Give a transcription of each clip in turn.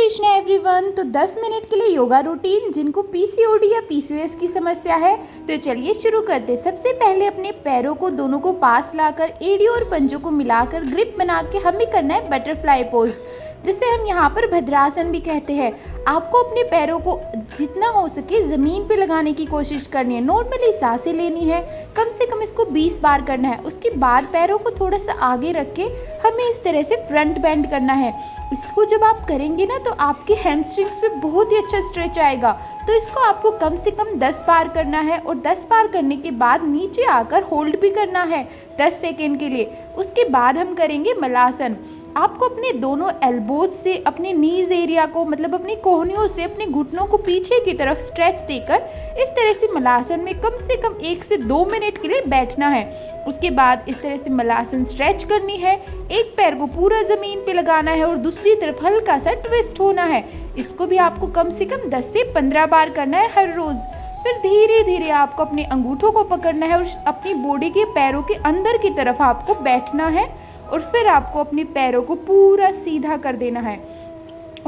Krishna everyone. तो 10 minute के लिए योगा रूटीन जिनको पीसीओडी या पीसीओएस की समस्या है, तो चलिए शुरू करते। सबसे पहले अपने पैरों को दोनों को पास लाकर एड़ियों और पंजों को मिलाकर ग्रिप बना के हमें करना है बटरफ्लाई पोज, जिसे हम यहाँ पर भद्रासन भी कहते हैं। आपको अपने पैरों को जितना हो सके ज़मीन पे लगाने की कोशिश करनी है। नॉर्मली सांसें लेनी है, कम से कम इसको 20 बार करना है। उसके बाद पैरों को थोड़ा सा आगे रख के हमें इस तरह से फ्रंट बेंड करना है। इसको जब आप करेंगे ना तो आपके हैमस्ट्रिंग्स पे बहुत ही अच्छा स्ट्रेच आएगा। तो इसको आपको कम से कम 10 बार करना है और 10 बार करने के बाद नीचे आकर होल्ड भी करना है 10 सेकेंड के लिए। उसके बाद हम करेंगे मलासन। आपको अपने दोनों एल्बोज से अपने नीज एरिया को, मतलब अपनी कोहनियों से अपने घुटनों को पीछे की तरफ स्ट्रेच देकर इस तरह से मलासन में कम से कम 1 से 2 मिनट के लिए बैठना है। उसके बाद इस तरह से मलासन स्ट्रेच करनी है। एक पैर को पूरा ज़मीन पे लगाना है और दूसरी तरफ हल्का सा ट्विस्ट होना है। इसको भी आपको कम से कम 10 से 15 बार करना है हर रोज़। फिर धीरे धीरे आपको अपने अंगूठों को पकड़ना है और अपनी बॉडी के पैरों के अंदर की तरफ आपको बैठना है और फिर आपको अपने पैरों को पूरा सीधा कर देना है।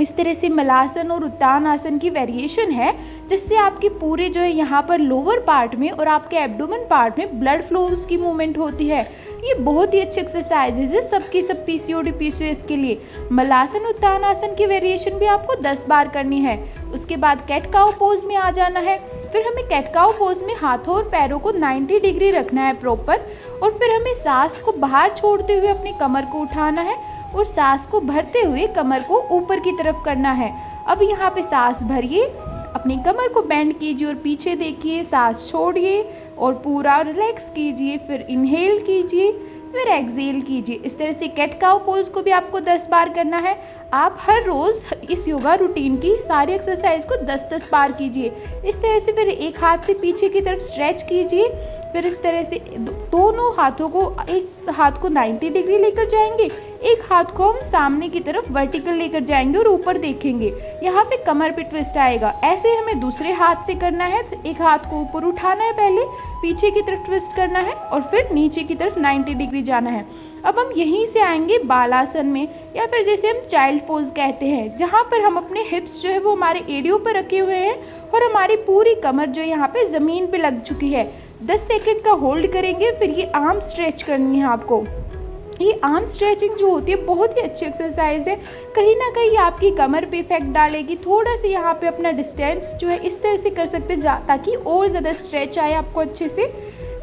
इस तरह से मलासन और उत्तान आसन की वेरिएशन है, जिससे आपके पूरे जो है यहाँ पर लोअर पार्ट में और आपके एब्डोमेन पार्ट में ब्लड फ्लोज की मूवमेंट होती है। ये बहुत ही अच्छी एक्सरसाइजेज है सबकी सब पीसीओडी पीसीओएस के लिए। मलासन उत्तान आसन की वेरिएशन भी आपको 10 बार करनी है। उसके बाद कैट काउ पोज में आ जाना है। फिर हमें कैट काउ पोज में हाथों और पैरों को 90 डिग्री रखना है प्रॉपर, और फिर हमें सांस को बाहर छोड़ते हुए अपनी कमर को उठाना है और सांस को भरते हुए कमर को ऊपर की तरफ करना है। अब यहाँ पे सांस भरिए, अपनी कमर को बेंड कीजिए और पीछे देखिए, सांस छोड़िए और पूरा रिलैक्स कीजिए। फिर इनहेल कीजिए, फिर एक्सेल कीजिए। इस तरह से कैट काउ पोज को भी आपको 10 बार करना है। आप हर रोज़ इस योगा रूटीन की सारी एक्सरसाइज को 10-10 बार कीजिए। इस तरह से फिर एक हाथ से पीछे की तरफ स्ट्रेच कीजिए। फिर इस तरह से दोनों हाथों को, एक हाथ को 90 डिग्री लेकर जाएंगे, एक हाथ को हम सामने की तरफ वर्टिकल लेकर जाएंगे और ऊपर देखेंगे। यहाँ पे कमर पे ट्विस्ट आएगा। ऐसे हमें दूसरे हाथ से करना है। एक हाथ को ऊपर उठाना है, पहले पीछे की तरफ ट्विस्ट करना है और फिर नीचे की तरफ 90 डिग्री जाना है। अब हम यहीं से आएंगे बालासन में, या फिर जैसे हम चाइल्ड पोज कहते हैं, जहाँ पर हम अपने हिप्स जो है वो हमारे एड़ियों पर रखे हुए हैं और हमारी पूरी कमर जो यहाँ पे ज़मीन पे लग चुकी है। 10 सेकेंड का होल्ड करेंगे। फिर ये आर्म स्ट्रेच करनी है आपको। ये आर्म स्ट्रेचिंग जो होती है बहुत ही अच्छी एक्सरसाइज है। कहीं ना कहीं आपकी कमर पे इफेक्ट डालेगी। थोड़ा सा यहाँ पे अपना डिस्टेंस जो है इस तरह से कर सकते हैं ताकि और ज़्यादा स्ट्रेच आए आपको अच्छे से।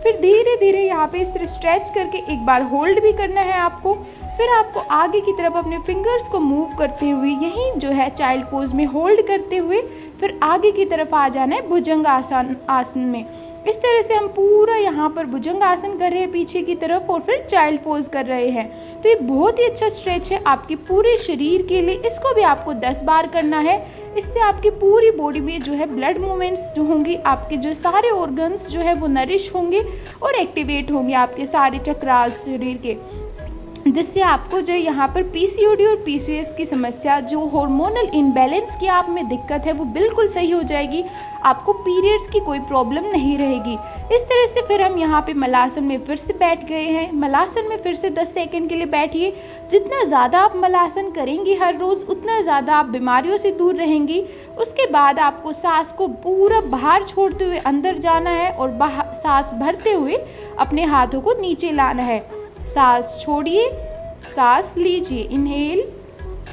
फिर धीरे धीरे यहाँ पे इस तरह स्ट्रेच करके एक बार होल्ड भी करना है आपको। फिर आपको आगे की तरफ अपने फिंगर्स को मूव करते हुए यहीं जो है चाइल्ड पोज में होल्ड करते हुए फिर आगे की तरफ आ जाना है भुजंग आसन में। इस तरह से हम पूरा यहाँ पर भुजंग आसन कर रहे हैं पीछे की तरफ और फिर चाइल्ड पोज कर रहे हैं। तो ये बहुत ही अच्छा स्ट्रेच है आपके पूरे शरीर के लिए। इसको भी आपको 10 बार करना है। इससे आपकी पूरी बॉडी में जो है ब्लड मूवमेंट्स जो होंगी, आपके जो सारे ऑर्गन्स जो है वो नरिश होंगे और एक्टिवेट होंगे, आपके सारे चक्रास शरीर के, जिससे आपको जो यहाँ पर पीसीओडी और पीसीओएस की समस्या, जो हार्मोनल इम्बैलेंस की आप में दिक्कत है, वो बिल्कुल सही हो जाएगी। आपको पीरियड्स की कोई प्रॉब्लम नहीं रहेगी। इस तरह से फिर हम यहाँ पे मलासन में फिर से बैठ गए हैं। मलासन में फिर से 10 सेकंड के लिए बैठिए। जितना ज़्यादा आप मलासन करेंगी हर रोज़, उतना ज़्यादा आप बीमारियों से दूर रहेंगी। उसके बाद आपको सांस को पूरा बाहर छोड़ते हुए अंदर जाना है और बाहर सांस भरते हुए अपने हाथों को नीचे लाना है। सांस छोड़िए, सांस लीजिए, इनहेल।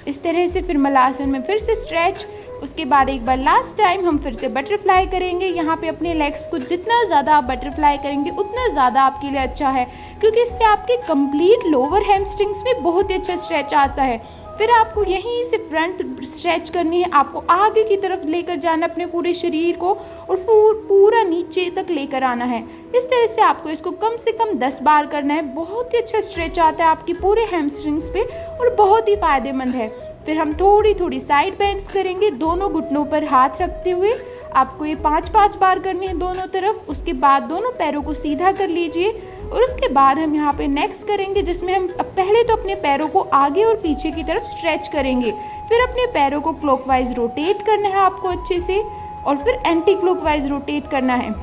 इस तरह से फिर मलासन में फिर से स्ट्रेच। उसके बाद एक बार लास्ट टाइम हम फिर से बटरफ्लाई करेंगे। यहाँ पे अपने लेग्स को जितना ज़्यादा आप बटरफ्लाई करेंगे उतना ज़्यादा आपके लिए अच्छा है, क्योंकि इससे आपके कंप्लीट लोअर हैमस्ट्रिंग्स में बहुत ही अच्छा स्ट्रेच आता है। फिर आपको यहीं से फ्रंट स्ट्रेच करनी है। आपको आगे की तरफ लेकर जाना अपने पूरे शरीर को और पूरा नीचे तक लेकर आना है। इस तरह से आपको इसको कम से कम 10 बार करना है। बहुत ही अच्छा स्ट्रेच आता है आपकी पूरे हैमस्ट्रिंग्स पे और बहुत ही फ़ायदेमंद है। फिर हम थोड़ी थोड़ी साइड बेंड्स करेंगे, दोनों घुटनों पर हाथ रखते हुए। आपको ये 5-5 बार करनी है दोनों तरफ। उसके बाद दोनों पैरों को सीधा कर लीजिए और उसके बाद हम यहाँ पे नेक्स्ट करेंगे, जिसमें हम पहले तो अपने पैरों को आगे और पीछे की तरफ स्ट्रेच करेंगे। फिर अपने पैरों को क्लॉकवाइज रोटेट करना है आपको अच्छे से, और फिर एंटी क्लॉकवाइज रोटेट करना है।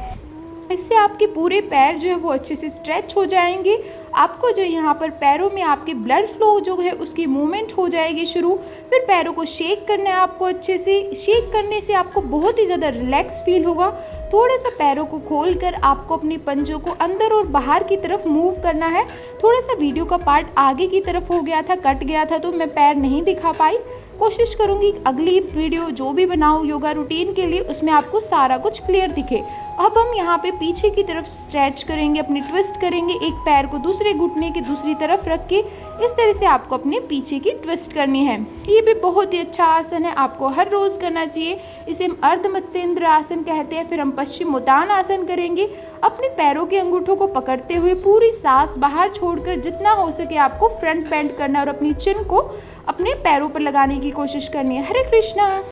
इससे आपके पूरे पैर जो है वो अच्छे से स्ट्रेच हो जाएंगे। आपको जो यहाँ पर पैरों में आपके ब्लड फ्लो जो है उसकी मूवमेंट हो जाएगी शुरू। फिर पैरों को शेक करना है आपको अच्छे से। शेक करने से आपको बहुत ही ज़्यादा रिलैक्स फील होगा। थोड़ा सा पैरों को खोल कर आपको अपने पंजों को अंदर और बाहर की तरफ मूव करना है। थोड़ा सा वीडियो का पार्ट आगे की तरफ हो गया था, कट गया था, तो मैं पैर नहीं दिखा पाई। कोशिश करूँगी अगली वीडियो जो भी बनाऊँ योगा रूटीन के लिए उसमें आपको सारा कुछ क्लियर दिखे। अब हम यहाँ पे पीछे की तरफ स्ट्रेच करेंगे, अपने ट्विस्ट करेंगे, एक पैर को दूसरे घुटने की दूसरी तरफ रख के इस तरह से आपको अपने पीछे की ट्विस्ट करनी है। ये भी बहुत ही अच्छा आसन है, आपको हर रोज़ करना चाहिए। इसे हम अर्ध मत्स्येंद्र आसन कहते हैं। फिर हम पश्चिमोत्तान आसन करेंगे। अपने पैरों के अंगूठों को पकड़ते हुए पूरी सांस बाहर छोड़कर जितना हो सके आपको फ्रंट बेंड करना है और अपनी चिन को अपने पैरों पर लगाने की कोशिश करनी है। हरे कृष्णा।